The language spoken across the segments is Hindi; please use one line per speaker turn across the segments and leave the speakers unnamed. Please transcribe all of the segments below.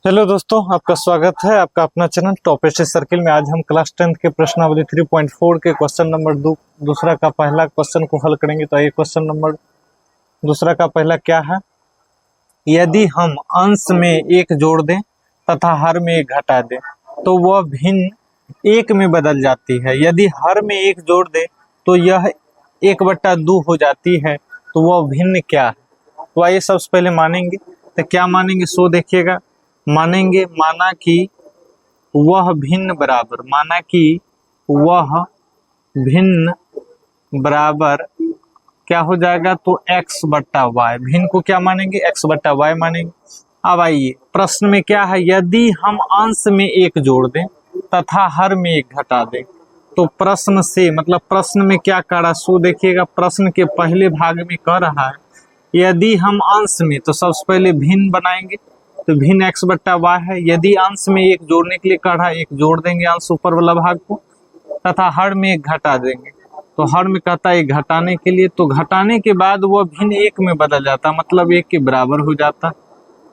हेलो दोस्तों, आपका स्वागत है आपका अपना चैनल टॉप एस्टी सर्किल में। आज हम क्लास 10 के प्रश्नावली 3.4 के क्वेश्चन नंबर दूसरा का पहला क्वेश्चन को हल करेंगे। तो ये क्वेश्चन नंबर दूसरा का पहला क्या है? यदि हम अंश में एक जोड़ दें तथा हर में एक घटा दें तो वह भिन्न एक में बदल जाती है। यदि हर में एक जोड़ दें तो यह 1/2 हो जाती है, तो वह भिन्न क्या है? तो आइए सबसे पहले मानेंगे। तो क्या मानेंगे सो देखिएगा। मानेंगे माना कि वह भिन्न बराबर, माना कि वह भिन्न बराबर क्या हो जाएगा? तो x/y। भिन्न को क्या मानेंगे? x/y मानेंगे। अब आइए प्रश्न में क्या है? यदि हम अंश में एक जोड़ दें तथा हर में एक घटा दें तो प्रश्न से मतलब प्रश्न में क्या कह रहा सो देखिएगा। प्रश्न के पहले भाग में कह रहा है यदि हम अंश में, तो सबसे पहले भिन्न बनाएंगे तो भिन्न x/y है। यदि अंश में एक जोड़ने के लिए कह रहा है, एक जोड़ देंगे अंश ऊपर वाला भाग को, तथा हर में एक घटा देंगे। तो हर में कहता है एक घटाने के लिए, तो घटाने के बाद वह भिन्न एक में बदल जाता, मतलब एक के बराबर हो जाता।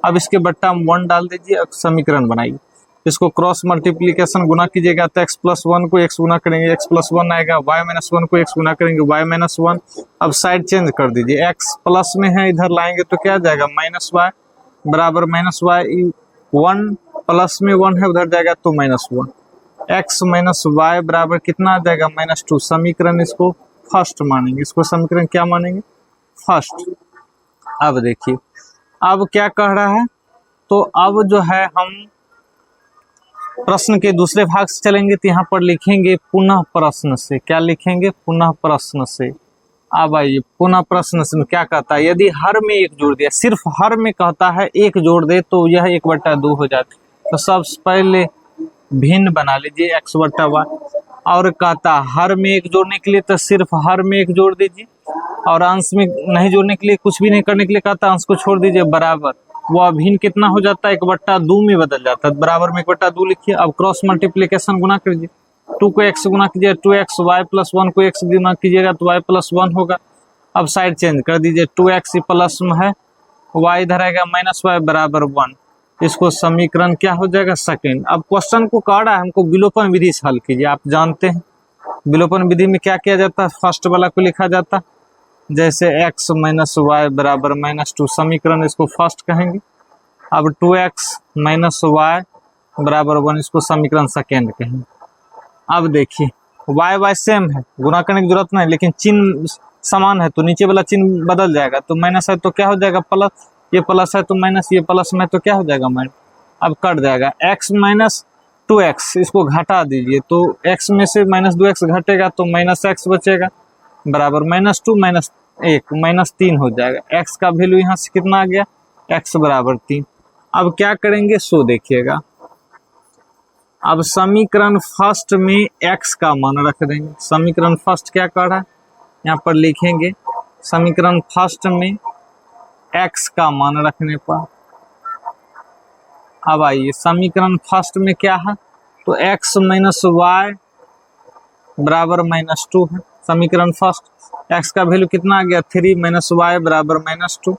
अब इसके बट्टा हम 1 डाल दीजिए, अब समीकरण बनाइए। इसको क्रॉस मल्टीप्लीकेशन गुना कीजिएगा तो x+1 को x गुना करेंगे, x+1 आएगा। y-1 को x गुना करेंगे, y-1। अब साइड चेंज कर दीजिए, x प्लस में है इधर लाएंगे तो क्या जाएगा? -y बराबर -y। 1 प्लस में 1 है उधर जाएगा तो -1। x माइनस वाई बराबर कितना आ जाएगा? -2। समीकरण इसको फर्स्ट मानेंगे। इसको समीकरण क्या मानेंगे? फर्स्ट। अब देखिए अब क्या कह रहा है, तो अब जो है हम प्रश्न के दूसरे भाग से चलेंगे। तो यहाँ पर लिखेंगे पुनः प्रश्न से। क्या लिखेंगे? पुनः प्रश्न से। अब आइए पुनः प्रश्न से क्या कहता है? यदि हर में एक जोड़ दिया, सिर्फ हर में कहता है एक जोड़ दे तो यह 1/2 हो जाती। तो सबसे पहले भिन्न बना लीजिए x/y। और कहता हर में एक जोड़ने के लिए तो सिर्फ हर में एक जोड़ दीजिए, और अंश में नहीं जोड़ने के लिए, कुछ भी नहीं करने के लिए कहता अंश को छोड़ दीजिए बराबर। वह भिन्न कितना हो जाता है? 1/2 में बदल जाता है। बराबर में 1/2 लिखिए। अब क्रॉस मल्टीप्लीकेशन गुना कीजिए, 2 को x गुना कीजिए 2x, y+1 को x गुना कीजिएगा तो y+1 होगा। अब साइड चेंज कर दीजिए, 2x प्लस में है, y इधर आएगा -y बराबर 1। इसको समीकरण क्या हो जाएगा? सेकेंड। अब क्वेश्चन को कह रहा है हमको विलोपन विधि से हल कीजिए। आप जानते हैं विलोपन विधि में क्या किया जाता है? फर्स्ट वाला को लिखा जाता, जैसे x - y बराबर -2। समीकरण इसको फर्स्ट कहेंगे। अब 2x - y बराबर 1, इसको समीकरण सेकेंड कहेंगे। अब देखिए y सेम है, गुना करने की जरूरत नहीं, लेकिन चिन्ह समान है तो नीचे वाला चिन्ह बदल जाएगा। तो माइनस है तो क्या हो जाएगा? प्लस। ये प्लस है तो माइनस, ये प्लस में तो क्या हो जाएगा? माइनस। अब कट जाएगा x - 2x, इसको घटा दीजिए तो x में से -2x घटेगा तो -x बचेगा बराबर -2 -1 -3 हो जाएगा। x का वैल्यू यहाँ से कितना आ गया? x बराबर 3। अब क्या करेंगे सो देखिएगा। अब समीकरण फर्स्ट में x का मान रख देंगे। समीकरण फर्स्ट क्या कर रहा है? यहाँ पर लिखेंगे समीकरण फर्स्ट में x का मान रखने पर। अब आइए समीकरण फर्स्ट में क्या है? तो x - y बराबर -2 है। समीकरण फर्स्ट x का वैल्यू कितना आ गया? 3 - y बराबर -2,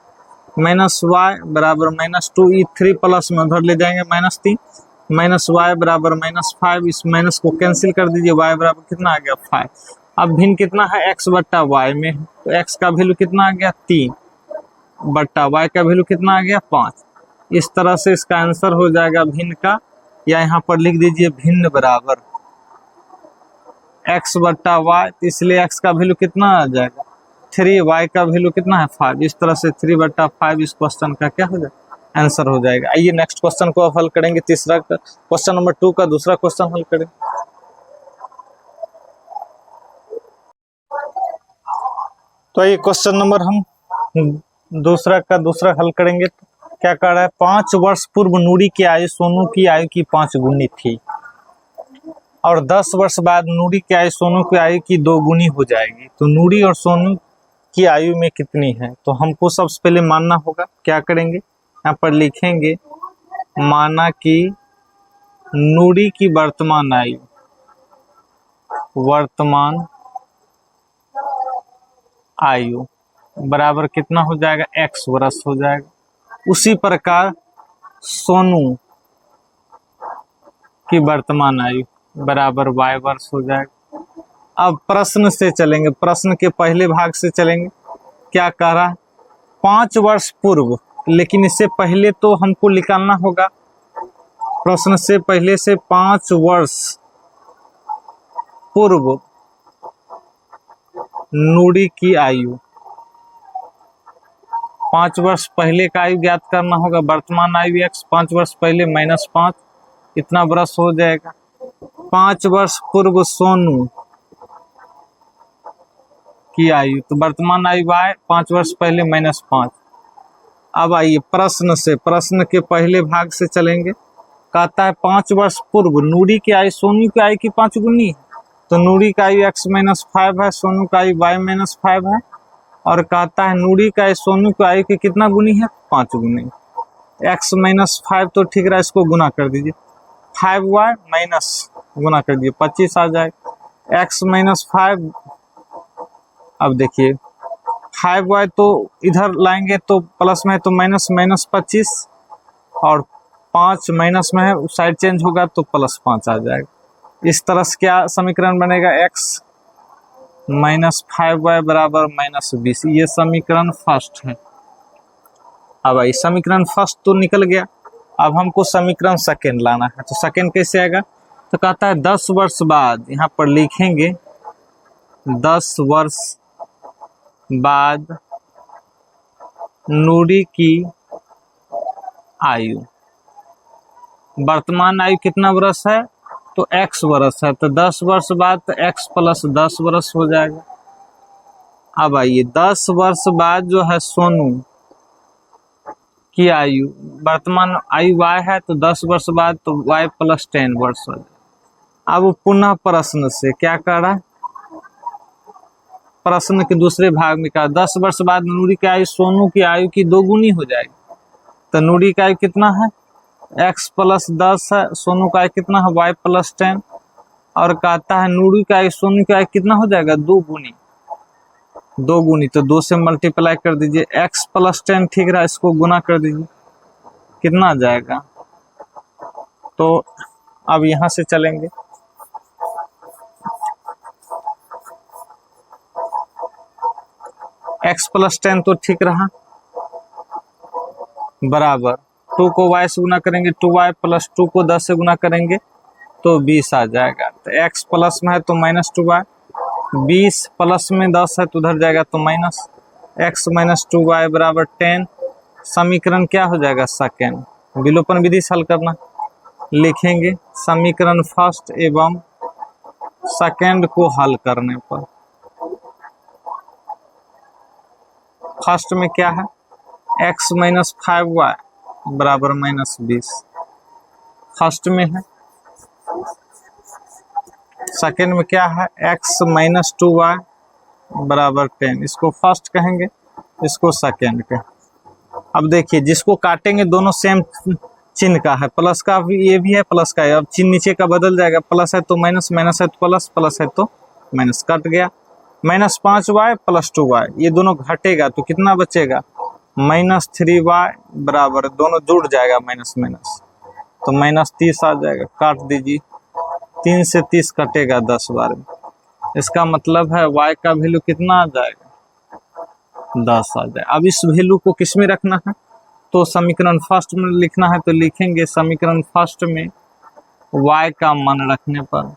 -y बराबर -2। ये 3 प्लस में उधर ले जाएंगे -3, -y बराबर -5। इस माइनस को कैंसिल कर दीजिए, y बराबर कितना आ गया? 5। अब भिन्न कितना है? x/y में है, तो x का वैल्यू कितना आ गया? 3 बट्टा y का वैल्यू कितना आ गया? 5। इस तरह से इसका आंसर हो जाएगा भिन्न का, या यहाँ पर लिख दीजिए भिन्न बराबर x/y। इसलिए x का वैल्यू कितना आ जाएगा? 3, y का वैल्यू कितना है? 5। इस तरह से 3/5 इस क्वेश्चन का क्या हो जाएगा? आंसर हो जाएगा। आइए नेक्स्ट क्वेश्चन को अब हल करेंगे। तीसरा क्वेश्चन नंबर 2 का दूसरा क्वेश्चन हल करेंगे। तो ये क्वेश्चन नंबर हम दूसरा का दूसरा हल करेंगे। तो क्या कह रहा है? 5 वर्ष पूर्व नूरी की आयु सोनू की आयु की 5 गुनी थी, और 10 वर्ष बाद नूरी की आयु सोनू की आयु की 2 गुनी हो जाएगी। तो नूरी और सोनू की आयु में कितनी है? तो हमको सबसे पहले मानना होगा। क्या करेंगे? यहाँ पर लिखेंगे माना कि नूरी की वर्तमान आयु बराबर कितना हो जाएगा? x वर्ष हो जाएगा। उसी प्रकार सोनू की वर्तमान आयु बराबर y वर्ष हो जाएगा। अब प्रश्न से चलेंगे, प्रश्न के पहले भाग से चलेंगे। क्या कह रहा है? 5 वर्ष पूर्व, लेकिन इससे पहले तो हमको निकालना होगा। प्रश्न से पहले से 5 वर्ष पूर्व नूरी की आयु, 5 वर्ष पहले का आयु ज्ञात करना होगा। वर्तमान आयु x, 5 वर्ष पहले -5, इतना वर्ष हो जाएगा। 5 वर्ष पूर्व सोनू की आयु, तो वर्तमान आयु y, 5 वर्ष पहले -5। अब आइए प्रश्न से, प्रश्न के पहले भाग से चलेंगे। कहता है 5 वर्ष पूर्व नूरी की आयु सोनू की आयु की 5 गुनी है, तो नूरी का आयु x-5 है, सोनू का आयु y-5 है। और कहता है नूरी का आयु सोनू की आयु की कितना गुनी है? 5 गुनी। x-5 तो ठीक रहा, इसको गुना कर दीजिए। 5y माइनस गुना कर दीजिए, 25 आ जाएगा। x-5, अब देखिए 5y तो इधर लाएंगे तो प्लस में है, तो -25, और 5 माइनस में है, साइड चेंज होगा तो +5 आ जाएगा। इस तरह से क्या समीकरण बनेगा? x-5y बराबर -20। ये समीकरण फर्स्ट है। अब आई समीकरण फर्स्ट तो निकल गया, अब हमको समीकरण सेकेंड लाना है। तो सेकेंड कैसे आएगा? तो कहता है 10 वर्ष बाद, यहाँ पर लिखेंगे 10 वर्ष बाद नूरी की आयु, वर्तमान आयु कितना वर्ष है? तो x वर्ष है, तो 10 वर्ष बाद तो x + 10 वर्ष हो जाएगा। अब आइए 10 वर्ष बाद जो है सोनू की आयु, वर्तमान आयु y है, तो 10 वर्ष बाद तो y + 10 वर्ष हो जाएगा। अब पुनः प्रश्न से क्या कर रहा है? प्रश्न के दूसरे भाग में कहा 10 वर्ष बाद नूरी की आयु सोनू की आयु की 2 गुनी हो जाएगी। तो नूरी का आयु कितना है? x + 10 है, सोनू का आयु कितना है? y + 10। और कहता है नूरी का आयु सोनू का आयु कितना हो जाएगा? 2 गुनी। 2 गुनी तो 2 से मल्टीप्लाई कर दीजिए। x + 10 ठीक रहा, इसको गुना कर दीजिए, कितना आ जाएगा? तो अब यहां से चलेंगे, x + 10 तो ठीक रहा, बराबर 2 को y से गुना करेंगे, 2y + 2 को 10 से गुना करेंगे तो 20 आ जाएगा। तो x प्लस में है तो -2y, 20 प्लस में 10 है तो उधर जाएगा तो माइनस, x - 2y बराबर 10। समीकरण क्या हो जाएगा? सेकेंड। विलोपन विधि से हल करना, लिखेंगे समीकरण फर्स्ट एवं सेकेंड को हल करने पर, फर्स्ट में क्या है? x - 5y बराबर -20, फर्स्ट में है। सेकेंड में क्या है? x - 2y बराबर 10, इसको फर्स्ट कहेंगे, इसको सेकेंड कहेंगे। अब देखिए जिसको काटेंगे दोनों सेम चिन्ह का है, प्लस का भी ये भी है, प्लस का है। अब चिन्ह नीचे का बदल जाएगा, प्लस है तो माइनस, माइनस है तो प्लस, प्लस है तो माइनस, कट गया। -5y + 2y, ये दोनों घटेगा तो कितना बचेगा? -3y बराबर, दोनों जुड़ जाएगा माइनस माइनस, तो -30 आ जाएगा। काट दीजिए, 3 से 30 कटेगा 10 बार में, इसका मतलब है y का वैल्यू कितना आ जाएगा? 10 आ जाएगा। अब इस वैल्यू को किस में रखना है? तो समीकरण फर्स्ट में लिखना है, तो लिखेंगे समीकरण फर्स्ट में y का मान रखने पर,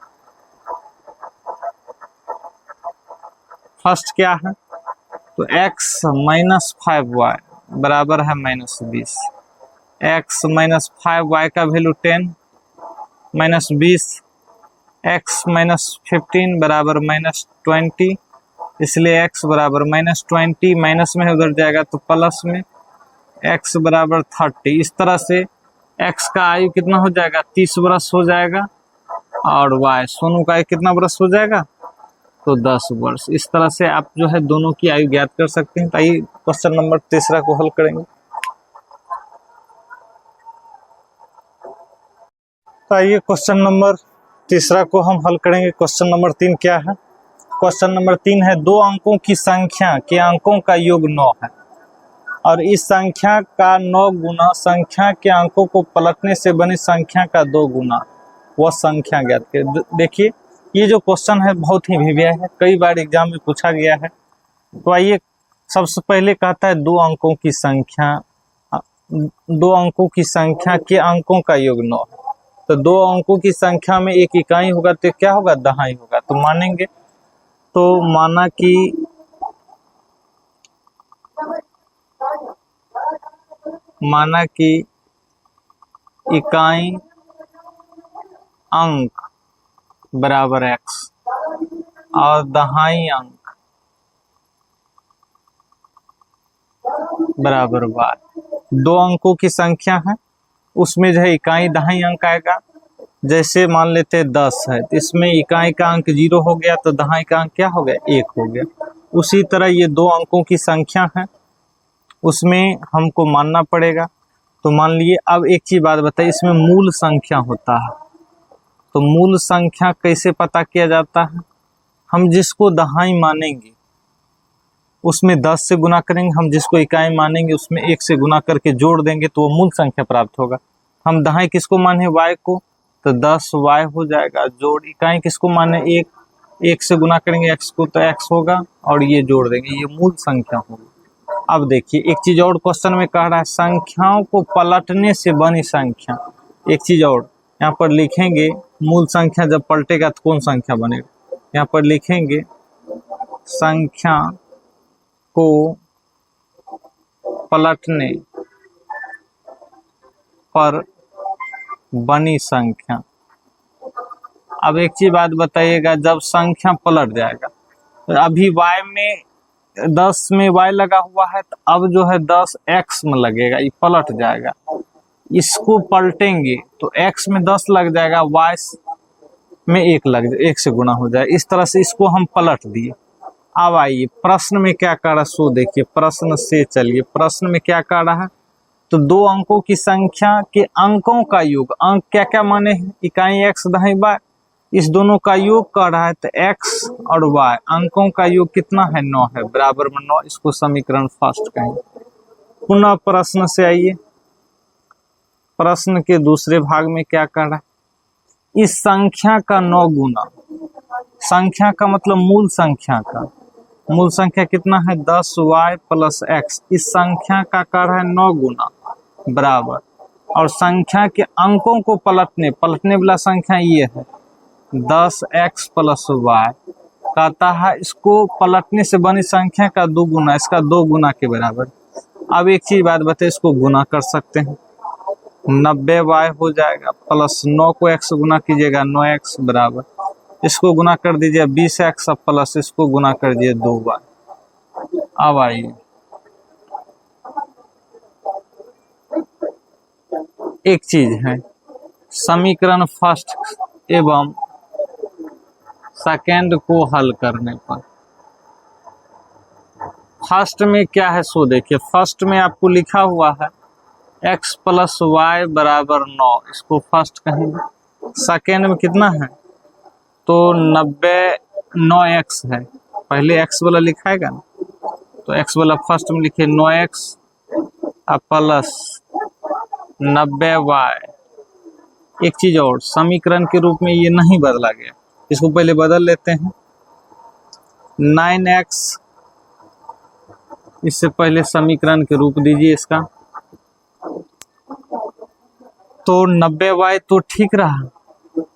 फर्स्ट क्या है? तो x - 5y बराबर है -20, x - 5y का वैल्यू 10 -20, x - 15 बराबर -20, इसलिए x बराबर -20, माइनस में उधर जाएगा तो प्लस में, x बराबर 30। इस तरह से x का आयु कितना हो जाएगा? 30 वर्ष हो जाएगा, और y सोनू का आयु कितना वर्ष हो जाएगा? तो 10 वर्ष। इस तरह से आप जो है दोनों की आयु ज्ञात कर सकते हैं। तो आइए क्वेश्चन नंबर तीसरा को हल करेंगे। तो आइए क्वेश्चन नंबर तीसरा को हम हल करेंगे। क्वेश्चन नंबर 3 क्या है? क्वेश्चन नंबर 3 है 2 अंकों की संख्या के अंकों का योग 9 है, और इस संख्या का 9 गुना संख्या के अंकों को पलटने से बनी संख्या का 2 गुना वह संख्या ज्ञात करें। देखिए ये जो क्वेश्चन है बहुत ही विव्या है, कई बार एग्जाम में पूछा गया है। तो आइए सबसे पहले कहता है दो अंकों की संख्या, दो अंकों की संख्या के अंकों का योग 9 है। तो दो अंकों की संख्या में एक इकाई होगा तो क्या होगा, दहाई होगा। तो मानेंगे, तो माना कि इकाई अंक बराबर x और दहाई अंक बराबर y। दो अंकों की संख्या है, उसमें जो है इकाई दहाई अंक आएगा। जैसे मान लेते हैं 10 है, तो इसमें इकाई का अंक 0 हो गया तो दहाई का अंक क्या हो गया, 1 हो गया। उसी तरह ये दो अंकों की संख्या है, उसमें हमको मानना पड़ेगा। तो मान लिए, अब एक चीज बात बताइए, इसमें मूल संख्या होता है। तो मूल संख्या कैसे पता किया जाता है, हम जिसको दहाई मानेंगे उसमें 10 से गुना करेंगे, हम जिसको इकाई मानेंगे उसमें 1 से गुना करके जोड़ देंगे तो वो मूल संख्या प्राप्त होगा। हम दहाई किसको माने, y को, तो 10y हो जाएगा। जोड़ इकाई किसको माने, 1 से गुना करेंगे x को तो x होगा, और ये जोड़ देंगे, ये मूल संख्या होगी। अब देखिए एक चीज और क्वेश्चन में कह रहा है संख्याओं को पलटने से बनी संख्या। एक चीज और यहाँ पर लिखेंगे, मूल संख्या जब पलटेगा तो कौन संख्या बनेगा। यहाँ पर लिखेंगे संख्या को पलटने पर बनी संख्या। अब एक चीज बात बताइएगा, जब संख्या पलट जाएगा, तो अभी y में 10 में y लगा हुआ है, तो अब जो है 10 x में लगेगा, ये पलट जाएगा। इसको पलटेंगे तो x में 10 लग जाएगा, y में 1 लग जाएगा, 1 से गुना हो जाएगा। इस तरह से इसको हम पलट दिए। अब आइए प्रश्न में क्या कह रहा, सो देखिए प्रश्न से चलिए, प्रश्न में क्या कह रहा है, तो दो अंकों की संख्या के अंकों का योग, अंक क्या क्या माने हैं, इकाई x दहाई y, इस दोनों का योग कर रहा है। तो x और y अंकों का योग कितना है, 9 है, बराबर में 9। इसको समीकरण फर्स्ट कहेंगे। पुनः प्रश्न से आइए, प्रश्न के दूसरे भाग में क्या कर रहा है, इस संख्या का 9 गुना, संख्या का मतलब मूल संख्या का, मूल संख्या कितना है 10y प्लस x, इस संख्या का कर रहा है 9 गुना बराबर, और संख्या के अंकों को पलटने वाला संख्या ये है 10x प्लस y, कहता है इसको पलटने से बनी संख्या का 2 गुना, इसका 2 गुना के बराबर। अब एक चीज बात बताइए, इसको गुना कर सकते हैं, 90y हो जाएगा प्लस 9 को x गुना कीजिएगा 9x बराबर, इसको गुना कर दीजिए 20x प्लस इसको गुना कर दीजिए 2y। अब आइए एक चीज है, समीकरण फर्स्ट एवं सेकेंड को हल करने पर, फर्स्ट में क्या है सो देखिए, फर्स्ट में आपको लिखा हुआ है x प्लस वाई बराबर 9, इसको फर्स्ट कहेंगे। सेकेंड में कितना है, तो 9x है, पहले x वाला लिखाएगा ना, तो x वाला फर्स्ट में लिखे 9x प्लस 90y। एक चीज और, समीकरण के रूप में ये नहीं बदला गया, इसको पहले बदल लेते हैं। 9x, इससे पहले समीकरण के रूप दीजिए इसका, तो 90y तो ठीक रहा,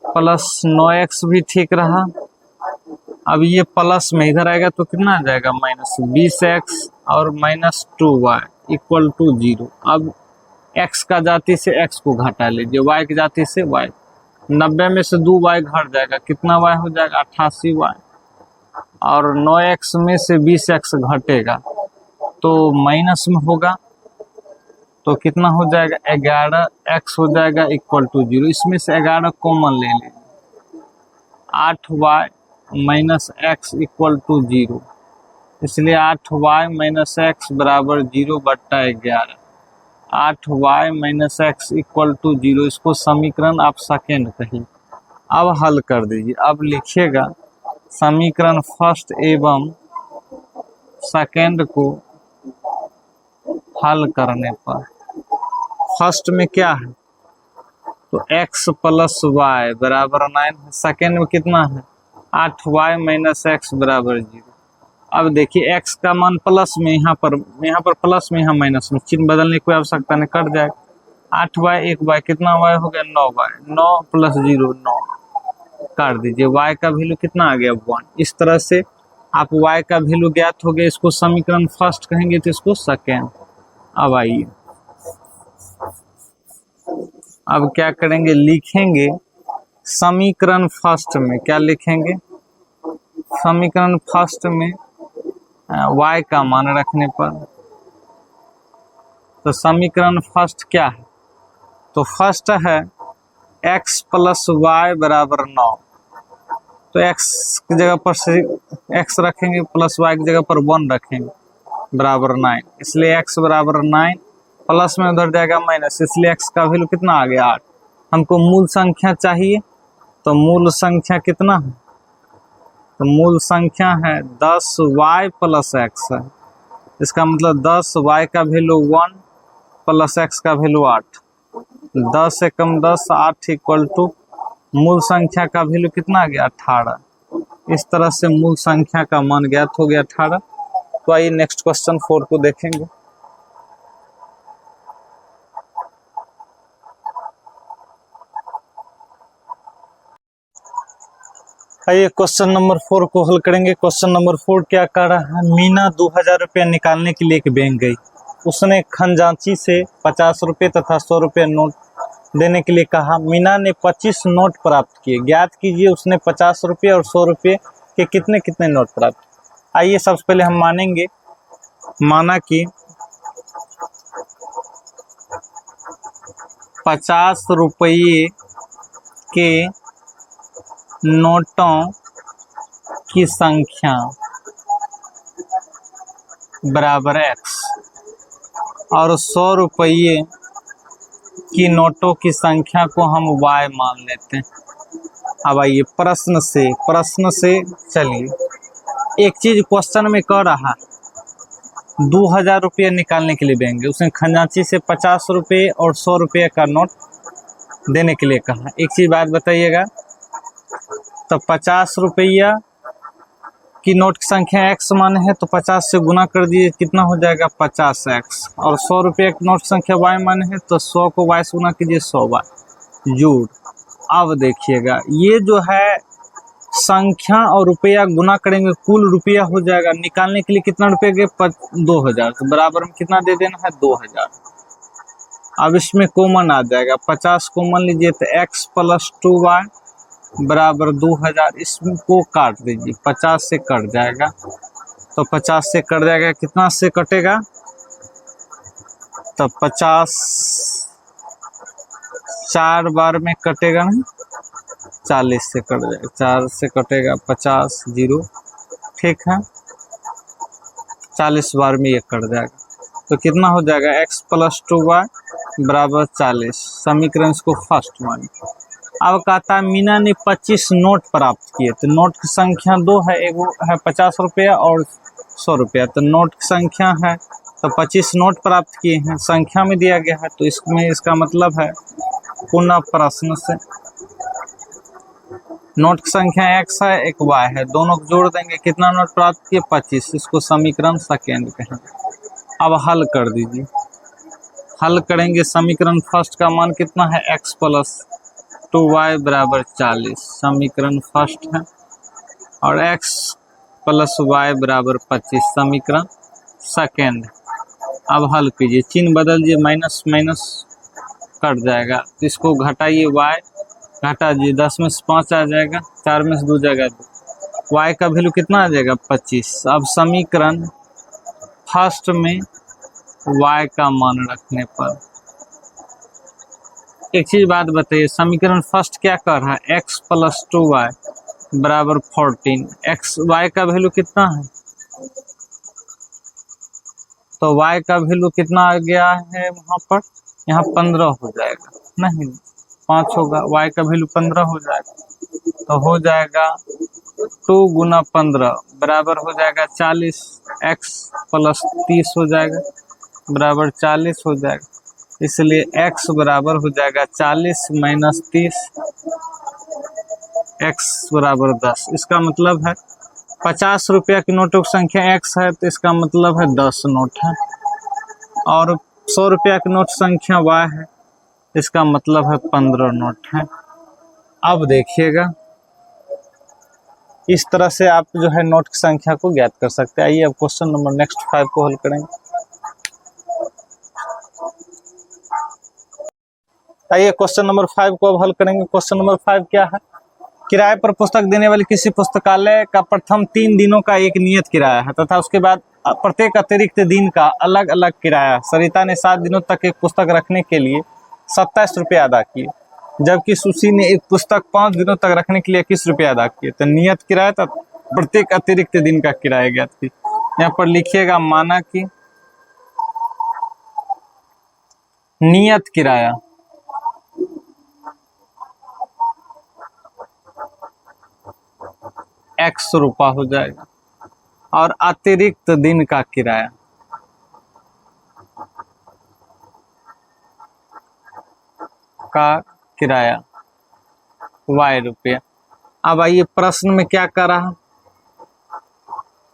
प्लस 9x भी ठीक रहा। अब ये प्लस में इधर आएगा तो कितना आ जाएगा, माइनस 20x और माइनस 2y इक्वल टू 0। अब x का जाति से x को घटा लीजिए, y की जाति से y, 90 में से 2y घट जाएगा, कितना y हो जाएगा 88y, और 9x में से 20x घटेगा तो माइनस में होगा, तो कितना हो जाएगा 11x हो जाएगा इक्वल टू 0। इसमें से 11 कॉमन ले लीजिए, 8y minus x equal to 0, इसलिए 8y माइनस x बराबर 0/11, 8y minus x equal to 0, इसको समीकरण आप सेकेंड कहिए। अब हल कर दीजिए, अब लिखिएगा समीकरण फर्स्ट एवं सेकेंड को हल करने पर, फर्स्ट में क्या है तो x प्लस वाई बराबर 9 है। सेकेंड में कितना है 8y माइनस एक्स बराबर 0। अब देखिए x का मान प्लस में, यहाँ पर प्लस में, यहाँ माइनस में, चिन्ह बदलने की कोई आवश्यकता नहीं, कट जाएगा। 8y 1y कितना y हो गया 9y, 9 प्लस 0 9, काट दीजिए। y का वैल्यू कितना आ गया 1। इस तरह से आप y का वैल्यू ज्ञात हो गया, इसको समीकरण फर्स्ट कहेंगे तो इसको सेकेंड। अब आइए अब क्या करेंगे, लिखेंगे समीकरण फर्स्ट में, क्या लिखेंगे समीकरण फर्स्ट में y का मान रखने पर। तो समीकरण फर्स्ट क्या है, तो फर्स्ट है x प्लस वाई बराबर 9। तो x की जगह पर से x रखेंगे, प्लस y की जगह पर 1 रखेंगे, बराबर 9। इसलिए x बराबर 9, प्लस में उधर जाएगा माइनस, इसलिए x का वैल्यू कितना आ गया 8। हमको मूल संख्या चाहिए, तो मूल संख्या कितना है, तो मूल संख्या है 10y प्लस x है। इसका मतलब 10y का वैल्यू 1 प्लस x का वैल्यू 8। 10 से कम 10, 8 इक्वल टू मूल संख्या का वैल्यू कितना आ गया 18। इस तरह से मूल संख्या का मान ज्ञात हो गया 18। तो आइए नेक्स्ट क्वेश्चन 4 को देखेंगे। आइए क्वेश्चन नंबर 4 को हल करेंगे। क्वेश्चन नंबर 4 क्या कह रहा है, मीना 2000 रुपया निकालने के लिए एक बैंक गई। उसने खजांची से 50 रुपये तथा 100 रुपये नोट देने के लिए कहा। मीना ने 25 नोट प्राप्त किए। ज्ञात कीजिए उसने 50 रुपये और 100 रुपये के कितने कितने नोट प्राप्त किए। आइए सबसे पहले हम मानेंगे, माना कि 50 रुपये के नोटों की संख्या बराबर x और 100 रुपये की नोटों की संख्या को हम y मान लेते हैं। अब आइए प्रश्न से चलिए एक चीज क्वेश्चन में कह रहा है 2000 रुपये निकालने के लिए बैंक गए। उसने खजांची से 50 रुपये और 100 रुपये का नोट देने के लिए कहा। एक चीज बात बताइएगा, तो 50 रुपया की नोट की संख्या x माने है, तो 50 से गुना कर दिए, कितना हो जाएगा 50x। और 100 रुपये की नोट की संख्या y माने है, तो 100 को y से गुना कीजिए 100y जोड़। अब देखिएगा ये जो है संख्या और रुपया गुना करेंगे, कुल रुपया हो जाएगा। निकालने के लिए कितना रुपये गए 2000, तो बराबर में कितना दे देना है 2000। अब इसमें कॉमन आ जाएगा, 50 कॉमन लीजिए तो x प्लस 2y बराबर 2000। इसको काट दीजिए, 50 से कट जाएगा, तो 50 से कट जाएगा, कितना से कटेगा, तो 50 4 बार में कटेगा नहीं, 40 से कट जाएगा, 4 से कटेगा 50 0, ठीक है, 40 बार में ये कट जाएगा, तो कितना हो जाएगा x प्लस 2y बराबर 40। समीकरण को फर्स्ट मानिए। अब कहता है मीना ने 25 नोट प्राप्त किए। तो नोट की संख्या 2 है, एक है 50 रुपया और 100 रुपया। तो नोट की संख्या है, तो 25 नोट प्राप्त किए हैं, संख्या में दिया गया है, तो इसमें इसका मतलब है पुनः प्रश्न से नोट की संख्या x है एक y है, दोनों को जोड़ देंगे, कितना नोट प्राप्त किए 25। इसको समीकरण सेकेंड कहेंगे। अब हल कर दीजिए, हल करेंगे। समीकरण फर्स्ट का मान कितना है x प्लस 2y बराबर 40, समीकरण फर्स्ट है, और x प्लस y बराबर 25, समीकरण सेकेंड। अब हल कीजिए, चिन्ह बदल दीजिए, माइनस माइनस कट जाएगा, इसको घटाइए, y घटा दीजिए, 10 में से 5 आ जाएगा, 4 में से 2 जाएगा 2, y का वैल्यू कितना आ जाएगा 25। अब समीकरण फर्स्ट में y का मान रखने पर एक चीज बात बताइए, समीकरण फर्स्ट क्या कर रहा है x प्लस 2y बराबर 14। y का वैल्यू कितना है, तो y का वैल्यू कितना आ गया है वहां पर, यहाँ 15 हो जाएगा, नहीं 5 होगा, y का वैल्यू 15 हो जाएगा, तो हो जाएगा 2 गुना 15 बराबर हो जाएगा 40, x प्लस 30 हो जाएगा बराबर 40 हो जाएगा। इसलिए x बराबर हो जाएगा 40 माइनस 30, x बराबर 10। इसका मतलब है 50 रुपया की नोटों की संख्या x है, तो इसका मतलब है 10 नोट है। और 100 रुपया की नोट संख्या y है, इसका मतलब है 15 नोट है। अब देखिएगा, इस तरह से आप जो है नोट की संख्या को ज्ञात कर सकते हैं। आइए अब क्वेश्चन नंबर नेक्स्ट 5 को हल करेंगे। आइए क्वेश्चन नंबर 5 को अब हल करेंगे। क्वेश्चन नंबर 5 क्या है? किराए पर पुस्तक देने वाले किसी पुस्तकालय का प्रथम 3 दिनों का एक नियत किराया है तथा उसके बाद प्रत्येक अतिरिक्त दिन का अलग अलग किराया। सरिता ने 7 दिनों तक एक पुस्तक रखने के लिए 27 रुपये अदा किए, जबकि सुशी ने एक पुस्तक 5 दिनों तक रखने के लिए 21 रुपये अदा किए। तो नियत किराया था प्रत्येक अतिरिक्त दिन का किराया ज्ञात की। यहाँ पर लिखिएगा, माना कि नियत किराया x रुपया हो जाएगा और अतिरिक्त दिन का किराया y रुपया। अब आइए प्रश्न में क्या कर रहा है?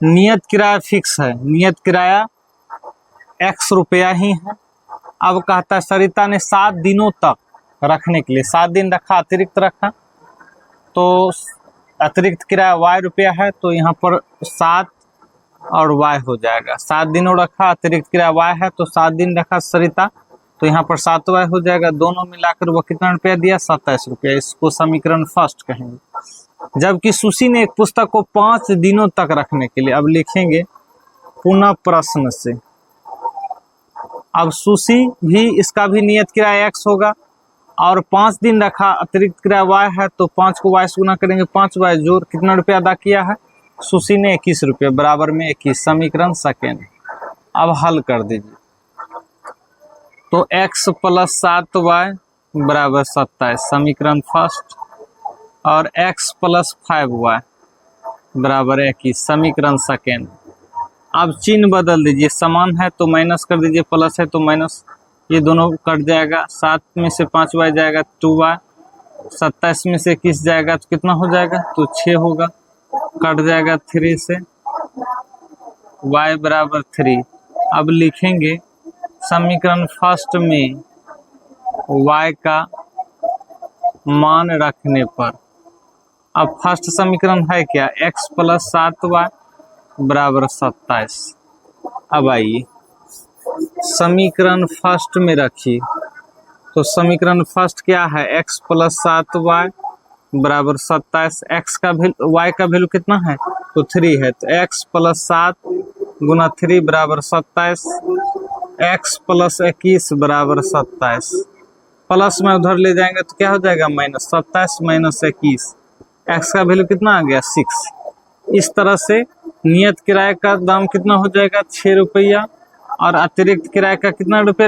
नियत किराया फिक्स है, नियत किराया x रुपया ही है। अब कहता है सरिता ने 7 दिनों तक रखने के लिए, 7 दिन रखा, अतिरिक्त रखा, तो अतिरिक्त किराया y रुपया है, तो यहाँ पर 7 और y हो जाएगा। 7 दिनों रखा, अतिरिक्त किराया y है, तो 7 दिन रखा सरिता, तो यहाँ पर 7y हो जाएगा। दोनों मिलाकर वो कितना रुपया दिया? 27 रुपया। इसको समीकरण फर्स्ट कहेंगे। जबकि सुशी ने एक पुस्तक को 5 दिनों तक रखने के लिए, अब लिखेंगे पुनः प्रश्न से। अब सुशी भी, इसका भी नियत किराया x होगा और 5 दिन रखा, अतिरिक्त किराया y है, तो 5 को y से गुना करेंगे, 5y जोड़ कितना रुपया अदा किया है? सुशी ने 21 रुपये, बराबर में 21। समीकरण सेकेंड। अब हल कर दीजिए, तो x प्लस 7y बराबर 27, समीकरण फर्स्ट, और x प्लस 5y बराबर 21, समीकरण सेकेंड। अब चिन्ह बदल दीजिए, समान है तो माइनस कर दीजिए, प्लस है तो माइनस, ये दोनों कट जाएगा। 7 में से 5y जाएगा 2y, 27 में से 21 जाएगा तो कितना हो जाएगा? तो 6 होगा, कट जाएगा 3 से, y बराबर 3। अब लिखेंगे समीकरण फर्स्ट में y का मान रखने पर, अब फर्स्ट समीकरण है क्या? x प्लस 7y बराबर 27। अब आइए समीकरण फर्स्ट में रखिए, तो समीकरण फर्स्ट क्या है? x प्लस 7y बराबर 27। x का वैल्यू, y का वैल्यू कितना है? तो 3 है, तो x प्लस 7 गुना 3 बराबर 27, x प्लस 21 बराबर 27। प्लस में उधर ले जाएंगे तो क्या हो जाएगा? माइनस। 27 माइनस 21, x का वैल्यू कितना आ गया? 6। इस तरह से नियत किराए का दाम कितना हो जाएगा? 6 रुपया, और अतिरिक्त किराए का कितना रुपया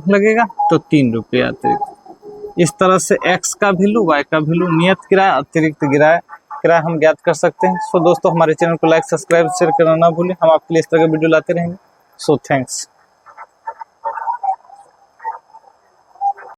लगेगा? तो 3 रुपया अतिरिक्त। इस तरह से x का वैल्यू, y का वैल्यू, नियत किराया, अतिरिक्त किराया हम ज्ञात कर सकते हैं। सो दोस्तों, हमारे चैनल को लाइक, सब्सक्राइब, शेयर करना ना भूलें। हम आपके लिए इस तरह के वीडियो लाते रहेंगे। So thanks.